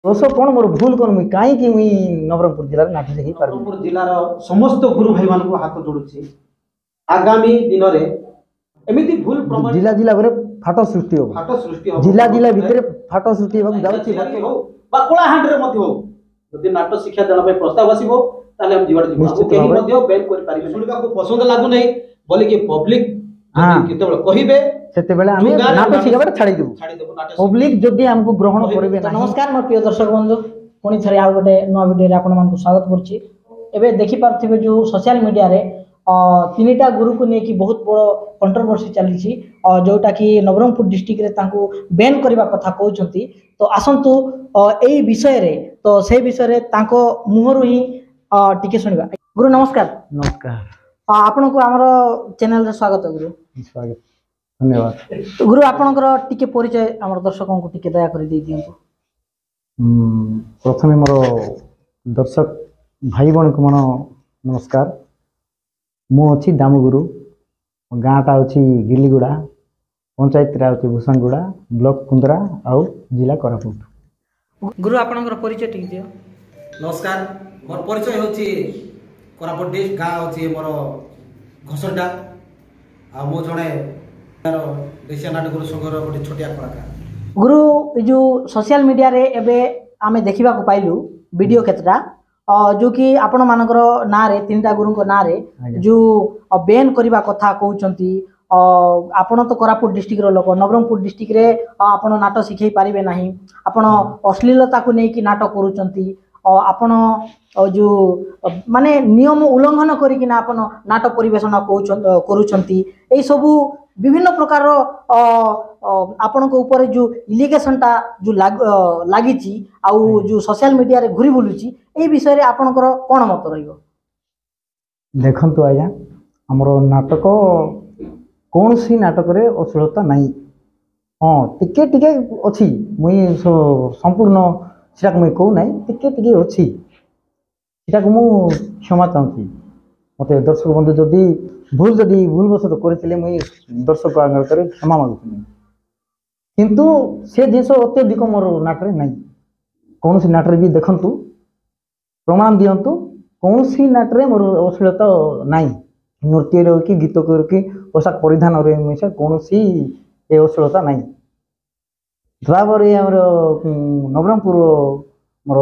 दोष कौन मोर भूल कौन मुई कहीं मुई नवरंगपुर जिले नाटी देखी पार नवरंगपुर जिलार समस्त गुरु भाई मान हाथ जोड़ुछि आगामी दिन रे एमिति भूल प्रमाण जिला जिला भरे फाट सृष्टि हो जिला जिला भितर फाट सृष्टि हो जाउछि हो बा कोलाहांड रे मध्य हो यदि नाट्य शिक्षा देना पे प्रस्ताव आसीबो ताले हम जीवाड़ जीव निश्चित केही मध्य बैन करि पारिबे सुनिबा को पसंद लागु नै बोली कि पब्लिक केतेबेले कहिबे सेते बेले हम नाट्य शिखाबे छाड़ी देबो पब्लिक जदी हमको ग्रहण करिवे ना। नमस्कार मोर प्रिय दर्शक बंधु पुणी थरे आ गोटे नवा वीडियो रे आपण मानकु स्वागत करछि। एबे देखि पारथिबे जो सोशल मीडिया रे तीनटा गुरु को लेकिन बहुत बड़ कंट्रोवर्सी चली जोटा कि नवरंगपुर डिस्ट्रिक्ट रे तांको बैन करबा कथा कहउछंती। तो आसंतु एई विषय रे तो से विषय रे तांको मुहरु ही टिके सुनिबा। गुरु नमस्कार। नमस्कार आपन को हमर चैनल रे स्वागत है गुरु। स्वागत धन्यवाद। तो गुरु आपनकर टिके परिचय हमर दर्शकों को टिके दया करि दे दियंतु। प्रथमे मोर दर्शक भाई बहन को मन नमस्कार। मु अच्छी दामुगुरु गाँटा अच्छी गिलीगुड़ा पंचायत अच्छी भूषणगुड़ा ब्लॉक कुंदरा आउ जिला कोरापुट। गुरु आपनकर परिचय टिके दियो। नमस्कार मोर परिचय होछि कोरापुट डिस्ट्रिक्ट गाँ होछि मोर घसरडा आ मो जणे देशिया नाट्य गुरु संघर गोटे छोटिया कलाकार। गुरु जो सोशल मीडिया रे एबे आमे देखिबा को पाइलु वीडियो केतरा जो कि आपण मानकर ना रे तीनटा गुरु को ना रे जो बैन करबा कथा कहउचंती। आपण तो कोरापुट डिस्ट्रिक्ट रो लोक नवरंगपुर डिस्ट्रिक्ट रे आपण नाटक शिखै पारिबे नाही आपण अश्लीलता को नै कि नाटक करूचंती। आपण जो माने नियम उल्लंघन करी कि ना आपण नाटक परिवेषण करूचंती। एई सबु विभिन्न प्रकार आपण को ऊपर जो इलिगेशन टा जो लागिची आउ जो सोशल मीडिया रे घुरी बुलुची ए विषय रे आपनकर कोन मत रहियो। देखंतु आया हमरो नाटक कौन सी नाटक रे अश्लीलता नाही। हां टिके टिके अछि मुई संपूर्ण सेटा मुई कहू नाही टिके टिके अछि सेटा को मु क्षमा चाहूची। मते दर्शक बंधु जदी भूल बसत करथिले मुई दर्शक आगे करे क्षमा मागुची। किंतु से जिस अत्यधिक मोर नाटरे नहीं कौन सी नाटरे भी देखंतु प्रमाण दियंतु कौन सी नाटरे मोर अश्लीलता नहीं। नृत्य रो कि गीत कर कि पोशाक परिधान रे मिसा कौन सी ए अश्लीलता नहीं। बराबर हमर नवरंगपुर मोर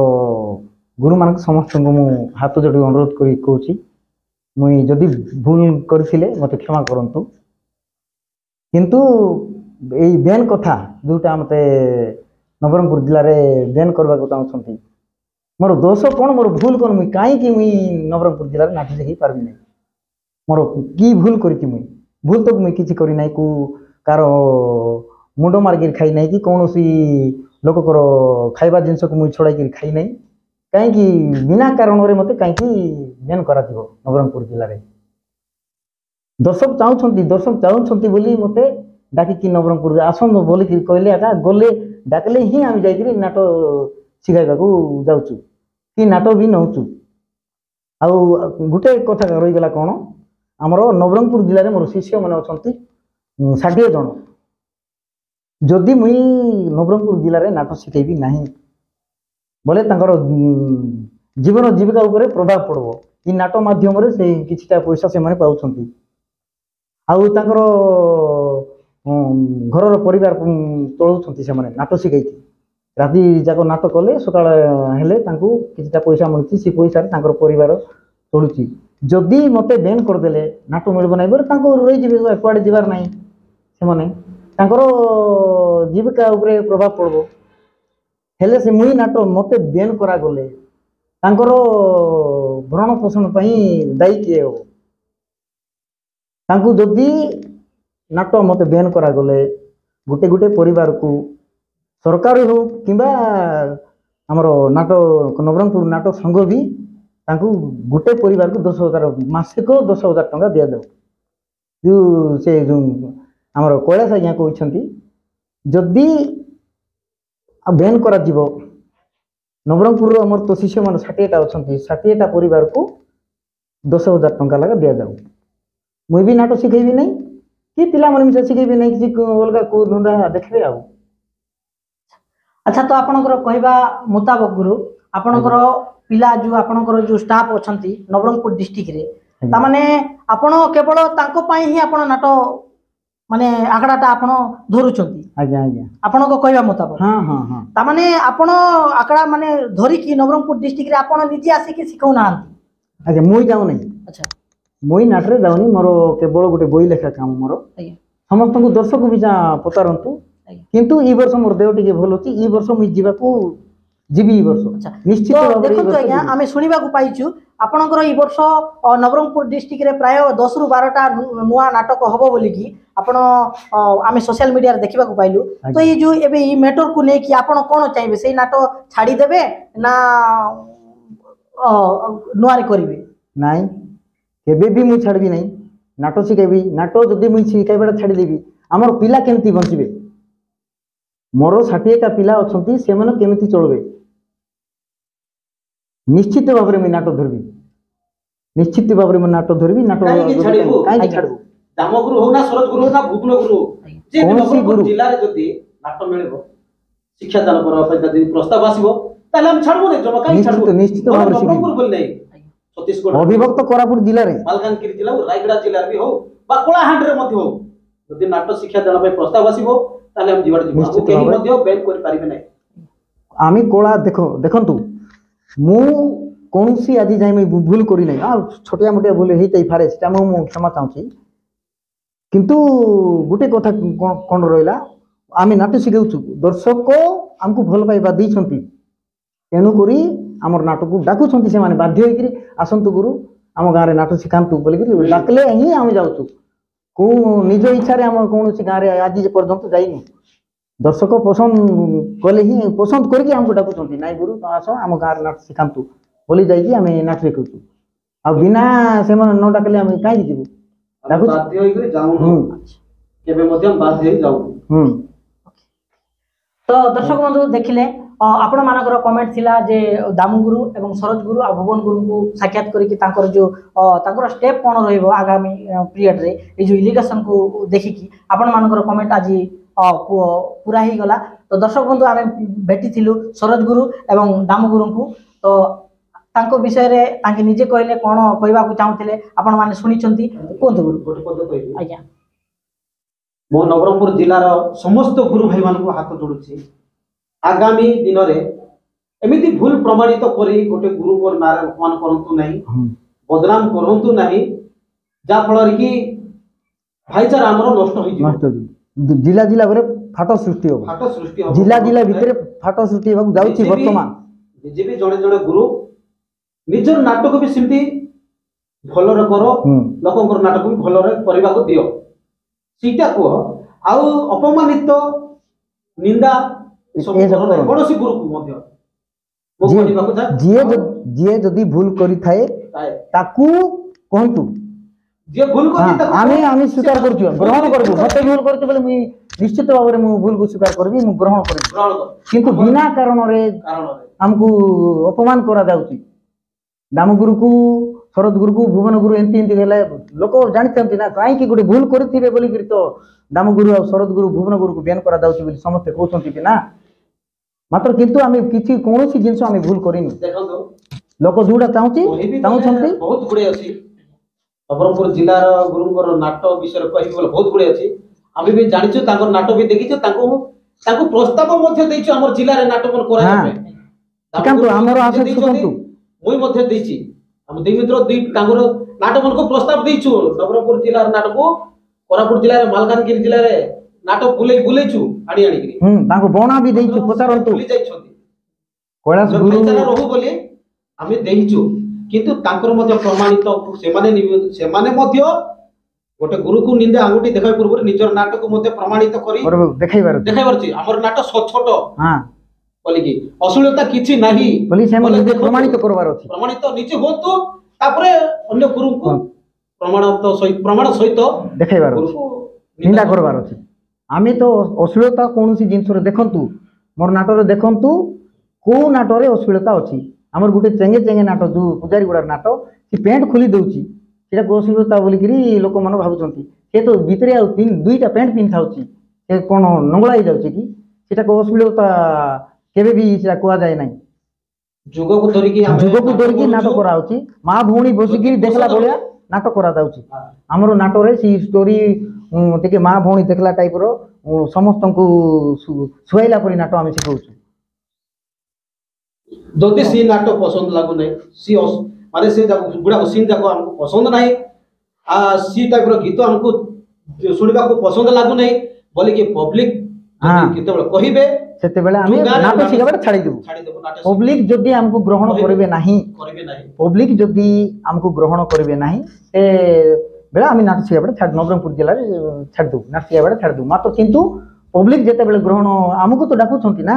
गुरु मान समस्त को मु हाथ जोड़ी अनुरोध करी कहूची मुई जदि भूल करथिले मते क्षमा करंतु। किंतु एई बैन कथा जोटा मते नवरंगपुर जिले रे बैन करबा को चाहछंती मोर दोष कोन मोर भूल कोन मुई काई कि मुई नवरंगपुर जिले रे नाटक देखि पारबी नै। मोर की भूल करिति मुई भूल तो मुई किछि करि नै को कारो मुंडो मार्गिर खाई नै कि कोनोसी लोक कर खाइबा जिंस को मुई छोड़ाई कि खाई नै काई कि बिना कारण रे मते काई कि बैन करा दिबो नवरंगपुर जिले रे। दर्शक चाहछंती बोली मते डाकी कि नवरंगपुर आसन बोली कि कहले आका गले डाकले ही हम जाई नाटक शिखाइबा को जाउछु कि नाटक भी नउछु। आ गुटे कथा रही गला कोन हमरो नवरंगपुर जिले रे मोर शिष्य माने अछंती 60 जन जदि मुई नवरंगपुर जिले रे नाटक शिखाइबी नाही बोले तांकर जीवन जीविका ऊपर प्रभाव पड़बो। इ नाटक माध्यम रे से किछटा पैसा से माने पाउछंती आउ तांकर घर परिवार चलाउछंती से माने नाटक शिखाई राति जाक नाटक कले सकाळ हेले तांको किछटा पैसा मिलछि से पैसा रे तांकर परिवार चलुछि। जदि मते बैन कर देले नाटक मिलबो नै बोले तांको रहि जिवे कुआडे जिवार नै से माने तांकर जीविका ऊपर प्रभाव पड़बो। हेले से मुई नाटक मते बैन करा गले तांकर भरण पोषण पई दायी किए हो। तांको जदि नाटक मते बैन करा गले गुटे गुटे परिवार को सरकार हो किंबा हमरो नाटक नवरंगपुर नाटक संघ भी तांको गुटे परिवार को 10,000 मासिक 10,000 टंका दिया दो। जो से जो हमरो कैलाश आज्ञा कहछंती जदि बैन करा जीवो नवरंगपुर हमर तो शिष्य मान 60 टा अछंती 60 टा परिवार को 10,000 टंका लगा दिया जाऊ। मुई भी नाटक शिखेबी नहीं कि पिला मन मिसे शिखेबी नहीं कि अलगा को धंदा देखबे। आ अच्छा तो आपणकर कहवा मुताबक गुरु आपणकर पिला जो आपणकर जो स्टाफ अछंती नवरंगपुर डिस्ट्रिक्ट रे तामाने आपण केवल तांको पई ही आपण नाटो माने आकड़ाटा आपण धरुचंती आज्ञा आज्ञा आपण को कहवा मुताबक हाँ हाँ हाँ तामाने आपण आकड़ा माने धरी की नवरंगपुर डिस्ट्रिक्ट रे आपण निजे आसी के सिखौ नांती आज्ञा मुई जाऊ नहीं अच्छा मुई नाटरे जाऊनी मोर केवल गोटे बई लेखा काम मोर आज्ञा समस्त को दर्शक भी पचारतु आज्ञा किंतु ई वर्ष मोर देह टिके भल अछि ई वर्ष मुई जीवाकू जीवी ई वर्ष अच्छा निश्चित तो भाବରେ ई देखो वर्ष आज्ञा जीवी। आमे सुनिबा को पाइछु आपणकर ई वर्ष नवरंगपुर डिस्ट्रिक्ट रे प्राय 10 रु 12 टा नुआ नाटक हबो बोली की आपण आमे सोशल मीडिया रे देखिबा को पाइलु तो ये जो एबे ई मैटर को नै कि आपण कोन चाहिबे सेई नाटक छाडी देबे ना नुआ रे करिवे नाई केबे भी मुई छाड़बी नहीं नाटो शिखेबी नाटो जदि मुई शिखेबाटा छाड़ी देबी हमर पिला केमती बंचिबे मोर 60 टा पिला अछंती से मन केमती चलबे निश्चित भाव में मुई नाटो धरबी निश्चित भाव में नाटो धरबी नाटो काई छाड़बो काई छाड़बो दामगुरु हो ना शरद गुरु हो ना भुवन गुरु हो जे कौन सी नवरंगपुर गुरु? जिल्ला रे जदि नाटक मिलिबो शिक्षा दान करबा ପାଇଁ ଯଦି ପ୍ରସ୍ତାବ ଆସିବ ତାହେଲେ ଆମେ ଛାଡିବୁ ନାହିଁ ଜମା କାହିଁ ଛାଡିବୁ ନିଶ୍ଚିତ ଭାବରେ ନବରଙ୍ଗପୁର ବୋଲି ନାହିଁ ଛତିଶଗଡ଼ ଅବିଭକ୍ତ କୋରାପୁଟ ଜିଲ୍ଲାରେ ମାଲକାନଗିରି ଜିଲ୍ଲା ରାୟଗଡ଼ା ଜିଲ୍ଲାରେ ବି ହଉ ବା କଳାହାଣ୍ଡିରେ ମଧ୍ୟ ହଉ ଯଦି ନାଟକ ଶିକ୍ଷା ଦାନ ପାଇଁ ପ୍ରସ୍ତାବ ଆସିବ ତାହେଲେ ଆମେ ଯିବାට ଯିବୁ ନିଶ୍ଚିତ ଆମକୁ କେହି ଭାବରେ। ମଧ୍ୟ ବ୍ୟାନ୍ କରିପାରିବେ ନାହିଁ आमी कोला देखंतु मु कौनसी आज जाए मुई भूल करी नहीं आ छोटिया मोटिया भूल हेई फारे सेटा मु क्षमा चाहूची किंतु गोटे कथा कोन रहिला आमी नाट्य शिखौछु दर्शक को हमको भल पाइबा दैछंती तेणु करी हमर नाटक को डाकुछंती से माने बाध्य होइकरी आसंतु गुरु हम गारे नाटक शिखांतु बोली करी डाकले ही हम जाउछु को निज इच्छा रे हम कौनसी गारे आज जे पर्यंत जाइनी दर्शक पसंद कले ही पसंद करके हमको डाकुछंती नाई गुरु तो आस हम गारे नाटक शिखांतु बोली जाइकी हम नाटक शिखौछु आ बिना से मन न डाकले हम काई जीवु ଆମେ डाकुछु ବାଧ୍ୟ ହୋଇକରି ଯାଉନୁ ହୁଁ କେବେ ମଧ୍ୟ ବାଧ୍ୟ ହୋଇ ଯାଉନୁ ହୁଁ तो दर्शक बंधु देखिले आपण मानकर कमेंट थिला जे दामू गुरु एवं सरोज गुरु आ भुवन गुरु को साक्षात करिक तांकर जो तांकर स्टेप कोन रहइबो आगामी पीरियड रे ए जो इलिगेशन को देखिकी आपण मानकर कमेंट आज पूरा ही गला तो दर्शक बंधु आमे भेटी थिलु सरोज गुरु एवं दामू गुरु को तो तांको विषय रे तांके निजे कहले कोन कहबा को चाहुथिले आपण माने सुनिचंती कोन गुरु ଗୋଟେ ପଦ କହିବି आज्ञा ମୋ ନବରଙ୍ଗପୁର ଜିଲ୍ଲାର ସମସ୍ତ ଗୁରୁ ଭାଇମାନଙ୍କୁ ହାତ ଯୋଡୁଛି ଆଗାମୀ ଦିନରେ ଏମିତି ଭୁଲ ପ୍ରମାଣିତ କରି ଗୋଟେ ଗୁରୁଙ୍କର ନାଁରେ ଅପମାନ କରନ୍ତୁ ନାହିଁ ବଦନାମ କରନ୍ତୁ ନାହିଁ ଯାହା ଫଳରେ କି ଭାଇଚାରା ଆମର ନଷ୍ଟ ହୋଇଯିବ नष्ट जिला जिला भरे फाट सृष्टि हो ଫାଟ ସୃଷ୍ଟି ହେବ जिला जिला भिତରେ फाट सृष्टि होବାକୁ ଯାଉଛି ବର୍ତ୍ତମାନ ବିଜେପି ଜଣେ ଜଣେ ଗୁରୁ ନିଜର ନାଟକ ବି ସେମିତି ଭଲରେ କର ଲୋକଙ୍କର ନାଟକ ବି ଭଲରେ କରିବାକୁ ଦିଅ ସେଇଟା କୁହ ଆଉ ଅପମାନିତ ନିନ୍ଦା ଏସବୁ ଏସବୁ କର ନାହିଁ। କରନି। କୌଣସି ଗୁରୁକୁ ମଧ୍ୟ ମୁଁ ଯିଏ କହିବାକୁ ଚାହେଁ ଯିଏ ଯଦି ଭୁଲ କରିଥାଏ ତାକୁ କହନ୍ତୁ ଯିଏ ଭୁଲ हाँ, କରିଛି ତାକୁ आमे आमे स्वीकार करछु ग्रहण करबु मते भूल करछु बोले मुई निश्चित भाव रे मु भूल को स्वीकार करबी मु ग्रहण करबी ଗ୍ରହଣ କର किंतु बिना कारण रे କାରଣରେ हमको अपमान करा जाउची दाम गुरु को शरद गुरु को भुवन गुरु एंती एंती हेला लोक जानते ना काई कि गोटे भूल करथिबे बोली करी तो दाम गुरु और शरद गुरु भुवन गुरु को बैन करा जाउची बोली समस्त कहउछंती ना मात्र किंतु आमे किछि कोनोसी जिंस आमे भूल करिनी ଦେଖନ୍ତୁ लोक जोडा चाहुची କହିବି चाहुछंती ବୋଲେ ବହୁତ ଗୁଡେ ଅଛି ନବରଙ୍ଗପୁର ଜିଲ୍ଲାର ଗୁରୁଙ୍କର ନାଟ ବିଷୟରେ କହିବି ବୋଲେ ବହୁତ ଗୁଡେ ଅଛି ଆମେ ବି ଜାଣିଛୁ ତାଙ୍କର ନାଟ ବି ଦେଖିଛୁ ତାଙ୍କୁ ପ୍ରସ୍ତାବ ମଧ୍ୟ ଦେଇଛୁ ଆମର ଜିଲ୍ଲାରେ ନାଟକ କରାଇବା ହଁ। ପାଇଁ ଶିଖାନ୍ତୁ, ଆମର ଆଶା ଦେଇଛନ୍ତି, ଶିଖାନ୍ତୁ। ମୁଇଁ ମଧ୍ୟ ଦେଇଛି ଆମ ଦୁଇ ମିତ୍ର ତାଙ୍କର ନାଟକକୁ ପ୍ରସ୍ତାବ ଦେଇଛୁ ନବରଙ୍ଗପୁର ଜିଲ୍ଲାର ନାଟକ କୋରାପୁଟ ଜିଲ୍ଲାରେ ମାଲକାନଗିରି ଜିଲ୍ଲାରେ ନାଟକ ବୁଲେଇଛୁ ଆଣିକିରି ताको बणा भी देइछु पचारंतु ଭୁଲି ଯାଇଛନ୍ତି कैलाश गुरु ଭାଇଚାରା ରହୁ ବୋଲି ଆମେ ଦେଇଛୁ କିନ୍ତୁ ତାଙ୍କର ମଧ୍ୟ ପ୍ରମାଣିତ ସେମାନେ ମଧ୍ୟ ଗୋଟେ ଗୁରୁକୁ ନିନ୍ଦା ଆଙ୍ଗୁଠି ଦେଖାଇବା ପୂର୍ବରୁ ନିଜର ନାଟକୁ ମଧ୍ୟ ପ୍ରମାଣିତ କରି देखाइबार ଦେଖାଇ ପାରୁଛି ଆମର ନାଟ ଛୋଟ हां ବୋଲିକି ଅଶ୍ଳୀଳତା କିଛି ନାହିଁ बोली से बोले निजे देखो प्रमाणित करबार अछि ପ୍ରମାଣିତ ନିଜେ ହୁଅନ୍ତୁ ତାପରେ ଅନ୍ୟ ଗୁରୁଙ୍କୁ ପ୍ରମାଣ ସହିତ देखाइबार अछि ଗୁରୁକୁ निंदा करबार अछि आमे तो अश्लीलता कोनोसी जिंस रे देखंतु मोर नाटरे देखंतु को नाटरे अश्लीलता अछि हमर गुटे चेंगे चेंगे नाटक जो पुजारी गुडार नाटक से पेंट खोली दउची सेटा को अश्लीलता बोली करी लोक मन भाबुचंती से तो भीतरे आ तीन दुईटा पेंट पिन थाउची से कोन नंगळाई जाउची कि सेटा को अश्लीलता କେବେ ବି ସେଟା କୁହାଯାଏ ନାହିଁ। ଯୁଗକୁ ଧରିକି ଯୁଗକୁ ଧରିକି ନାଟକ କରାହଉଛି, ମା ଭଉଣୀ ବସିକି ଦେଖିଲା ଭଳିଆ ନାଟକ କରାଯାଉଛି। ଆମର ନାଟକରେ ସେଇ ଷ୍ଟୋରି ଟିକେ ମା ଭଉଣୀ ଦେଖିଲା ଟାଇପର ସମସ୍ତଙ୍କୁ ଶୁଆଇଲା ପରି ନାଟକ ଆମେ ଶିଖଉଛୁ। ଯଦି ସେ ନାଟକ ପସନ୍ଦ ଲାଗୁନାହିଁ, ମାନେ ସେ ଗୁଡାକ ସିନ୍ ଯାକ ଆମକୁ ପସନ୍ଦ ନାହିଁ, ସି ଟାଇପର ଗୀତ ଆମକୁ ଶୁଣିବାକୁ ପସନ୍ଦ ଲାଗୁନାହିଁ ବୋଲିକି ପବ୍ଲିକ କେତେବେଳେ କହିବେ ସେତେବେଳେ ଆମେ ନାଟକ ଶିଖିବାଟା ଛାଡ଼ିଦେବୁ। ପବ୍ଲିକ ଯଦି ଆମକୁ ଗ୍ରହଣ କରିବେ ନାହିଁ, ପବ୍ଲିକ ଯଦି ଆମକୁ ଗ୍ରହଣ କରିବେ ନାହିଁ ସେ ବେଳେ ଆମେ ନାଟକ ଶିଖିବାଟା ନବରଙ୍ଗପୁର ଜିଲ୍ଲାରେ ଛାଡ଼ିଦେବୁ, ନାଟକ ଶିଖିବାଟା ଛାଡ଼ିଦେବୁ। ମାତ୍ର କିନ୍ତୁ ପବ୍ଲିକ ଯେତେବେଳେ ଗ୍ରହଣ ଆମକୁ ତ ଡାକୁଛନ୍ତି ନା,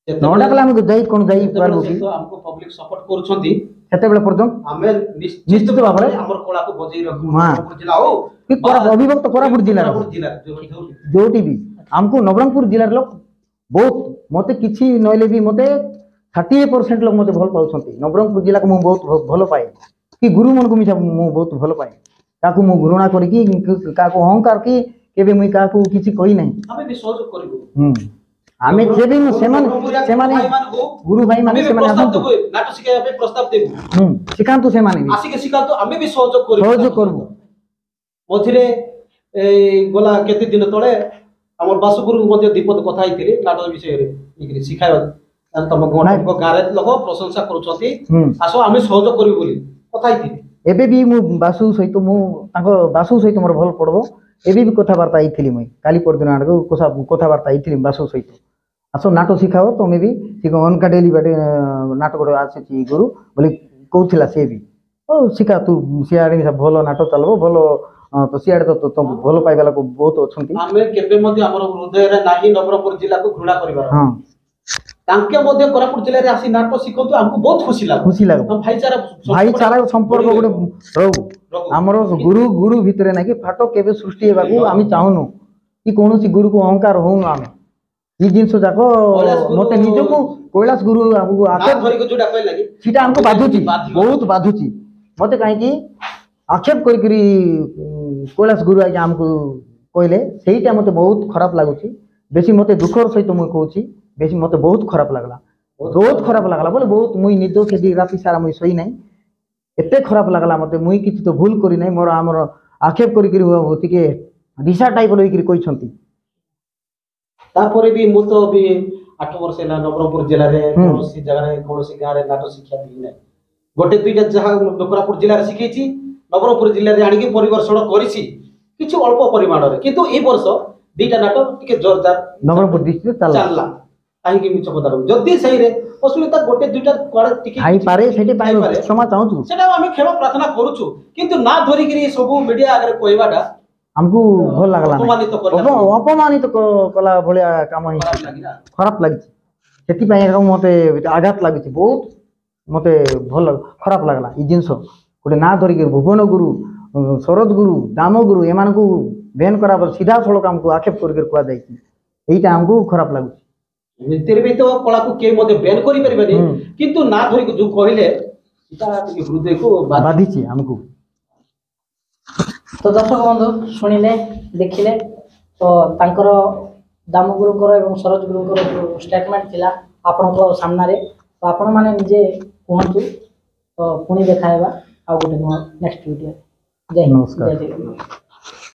ନ ଡାକଲେ ଆମକୁ ଯାଇ କ'ଣ ଯାଇପାରିବୁ କି? ଆମକୁ ପବ୍ଲିକ ସପୋର୍ଟ କରୁଛନ୍ତି, ସେତେବେଳେ ପର୍ଯ୍ୟନ୍ତ ଆମେ ନିଶ୍ଚିତ ଭାବରେ ଆମର କଳାକୁ ବଜେଇ ରଖିବୁ। ଅବିଭକ୍ତ କୋରାପୁଟ ଜିଲ୍ଲାର ଯୋଉଠି ବି ଆମକୁ ନବରଙ୍ଗପୁର ଜିଲ୍ଲାର ଲୋକ ବହୁତ, ମତେ କିଛି ନହେଲେ ବି ମତେ 30% ଲୋକ ମତେ ଭଲ ପାଉଛନ୍ତି। ନବରଙ୍ଗପୁର ଜିଲ୍ଲାକୁ ମୁଁ ବହୁତ ଭଲ ପାଏ, କି ଗୁରୁମାନଙ୍କୁ ମୁଁ ବହୁତ ଭଲ ପାଏ। କାହାକୁ ମୁଁ ଘୃଣା କରିକି କାହାକୁ ଅହଙ୍କାର କି କେବେ ମୁଇଁ କାହାକୁ କିଛି କହି ନାହିଁ। ଆମେ ବି ସହଯୋଗ କରିବୁ। ଆମେ ଯେବେ ସେମାନେ ଗୁରୁ ଭାଇ ମାନେ ସେମାନେ ଆସନ୍ତୁ ନାଟକ ଶିଖାଇବା ପାଇଁ ପ୍ରସ୍ତାବ ଦେବୁ, ଶିଖାନ୍ତୁ, ସେମାନେ ଆସିକି ଶିଖାନ୍ତୁ, ଆମେ ବି ସହଯୋଗ କରିବୁ। ମଝିରେ ଗଲା କେତେ ଦିନ ତଳେ ଆମର ବାସୁଗୁରୁ ମଧ୍ୟ ଦୀପଦ କଥା ହେଇଥିଲି ନାଟକ ବିଷୟରେ ଶିଖାଇବା। ତମ ଗାଁରେ ଲୋକ ପ୍ରଶଂସା କରୁଛନ୍ତି, ଆସ ଆମେ ସହଯୋଗ କରିବୁ ବୋଲି କଥା ହେଇଥିଲି। ଏବେ ବି ମୁଁ ବାସୁ ସହିତ ବାସୁ ସହିତ ମୋର ଭଲ ପଡବ। ଏବେ ବି କଥାବାର୍ତ୍ତା ହେଇଥିଲି, ମୁଇଁ କାଲି ପରଦିନ ଆଡ଼କୁ କଥାବାର୍ତ୍ତା ହେଇଥିଲି ବାସୁ ସହିତ। ଆସ ନାଟକ ଶିଖାଅ, ତମେ ବି ଅନକା ଡେଲି ବାଟେ ନାଟକ ଆସିଛି ଗୁରୁ ବୋଲି କହୁଥିଲା। ସିଏ ବି ଶିଖା, ତୁ ସିଆଡ଼େ ଭଲ ନାଟକ ଚାଲିବ, ଭଲ ତ ସିଆଡ଼େ ତ ଭଲ ପାଇବା ଲୋକ ବହୁତ ଅଛନ୍ତି। ଆମେ କେବେ ମଧ୍ୟ ଆମର ହୃଦୟରେ ନାହିଁ ନବରଙ୍ଗପୁର ଜିଲ୍ଲାକୁ ଘୃଣା କରିବାର। ତାଙ୍କେ ମଧ୍ୟ କୋରାପୁଟ ଜିଲ୍ଲାରେ ଆସି ନାଟକ ଶିଖନ୍ତୁ, ଆମକୁ ବହୁତ ଖୁସି ଲାଗେ। ଭାଇଚାରା ସମ୍ପର୍କ ଗୋଟେ ରହୁ। ଆମର ଗୁରୁ ଭିତରେ ନାଇଁ କି ଫାଟ କେବେ ସୃଷ୍ଟି ହେବାକୁ ଆମେ ଚାହୁଁନୁ, କି କୌଣସି ଗୁରୁକୁ ଅହଙ୍କାର ହଉନୁ। ଆମେ ଏଇ ଜିନିଷ ଯାକ ମତେ ନିଜକୁ କୈଳାସ ଗୁରୁ ସେଟା ଆମକୁ ବାଧୁଛି, ବହୁତ ବାଧୁଛି ମତେ। କାହିଁକି ଆକ୍ଷେପ କରିକିରି କୈଳାସ ଗୁରୁ ଆଜ୍ଞା ଆମକୁ କହିଲେ, ସେଇଟା ମତେ ବହୁତ ଖରାପ ଲାଗୁଛି। ବେଶୀ ମତେ ଦୁଃଖର ସହିତ ମୁଁ କହୁଛି, ବେଶୀ ମତେ ବହୁତ ଖରାପ ଲାଗଲା, ବହୁତ ଖରାପ ଲାଗଲା ବୋଲେ ବହୁତ। ମୁଇଁ ନିଦ ସେଠି ରାତି ସାରା ମୁଇଁ ଶୋଇ ନାହିଁ, ଏତେ ଖରାପ ଲାଗଲା ମତେ। ମୁଇଁ କିଛି ତ ଭୁଲ କରି ନାହିଁ, ମୋର ଆମର ଆକ୍ଷେପ କରିକିରି ଟିକେ ଦିଶା ଟାଇପର ହେଇକିରି କହିଛନ୍ତି। ତାପରେ ବି ମୁଁ ତ ବି 8 ବର୍ଷ ହେଲା ନବରଙ୍ଗପୁର ଜିଲ୍ଲାରେ କୌଣସି ଜାଗାରେ କୌଣସି ଗାଁରେ ନାଟକ ଶିକ୍ଷା ଦେଇନାହିଁ। ଗୋଟେ ଦୁଇଟା ଯାହା କୋରାପୁଟ ଜିଲ୍ଲାରେ ଶିଖେଇଛି, ନବରଙ୍ଗପୁର ଜିଲ୍ଲାରେ ଆଣିକି ପରିଦର୍ଶନ କରିଛି କିଛି ଅଳ୍ପ ପରିମାଣରେ। କିନ୍ତୁ ଏଇ ବର୍ଷ 2ଟା ନାଟକ ଟିକେ ଜୋରଦାର ନବରଙ୍ଗପୁର ଡିଷ୍ଟ୍ରିକ୍ଟ ଚାଲିଲା। କାହିଁକି ମିଛ କଥା ରହୁ, ଯଦି ସେଇରେ ଅସୁବିଧା ଗୋଟେ ଦୁଇଟା କୁଆଡେ ଟିକେ ହେଇପାରେ, ସେଠି କ୍ଷମା ଚାହୁଁଛୁ, ସେଟା ଆମେ କ୍ଷମା ପ୍ରାର୍ଥନା କରୁଛୁ। କିନ୍ତୁ ନା ଧରିକିରି ସବୁ ମିଡିଆ ଆଗରେ କହିବାଟା ଆମକୁ ଭଲ ଲାଗଲା, ଅପମାନିତ କଲା ଭଳିଆ କାମ ହେଇଛି, ଖରାପ ଲାଗିଛି। ସେଥିପାଇଁ ମତେ ଆଘାତ ଲାଗୁଛି ବହୁତ, ମତେ ଭଲ ଖରାପ ଲାଗଲା। ଏଇ ଜିନିଷ ଗୋଟେ ନା ଧରିକି ଭୁବନ ଗୁରୁ, ଶରଦ ଗୁରୁ, ଦାମ ଗୁରୁ ଏମାନଙ୍କୁ ବେନ୍ କରା ସିଧାସଳଖ ଆମକୁ ଆକ୍ଷେପ କରିକି କୁହାଯାଇଛି। ଏଇଟା ଆମକୁ ଖରାପ ଲାଗୁଛି। ଏମିତିରେ ବି ତ କଳାକୁ କେହି ମଧ୍ୟ ବେନ୍ କରିପାରିବେନି, କିନ୍ତୁ ନା ଧରିକି ଯୋଉ କହିଲେ ସେଟା ଟିକେ ହୃଦୟକୁ ବାଧିଛି ଆମକୁ। ତ ଦର୍ଶକ ବନ୍ଧୁ ଶୁଣିଲେ, ଦେଖିଲେ, ତ ତାଙ୍କର ଦାମଗୁରୁଙ୍କର ଏବଂ ସରୋଜ ଗୁରୁଙ୍କର ଯେଉଁ ଷ୍ଟେଟମେଣ୍ଟ ଥିଲା ଆପଣଙ୍କ ସାମ୍ନାରେ, ତ ଆପଣମାନେ ନିଜେ କୁହନ୍ତୁ। ତ ପୁଣି ଦେଖା ହେବା ଆଉ ଗୋଟେ ନୂଆ ନେକ୍ସଟ ଭିଡ଼ିଓ। ଜୟ ହିନ୍ଦ, ଜୟ ଜଗନ୍ନାଥ।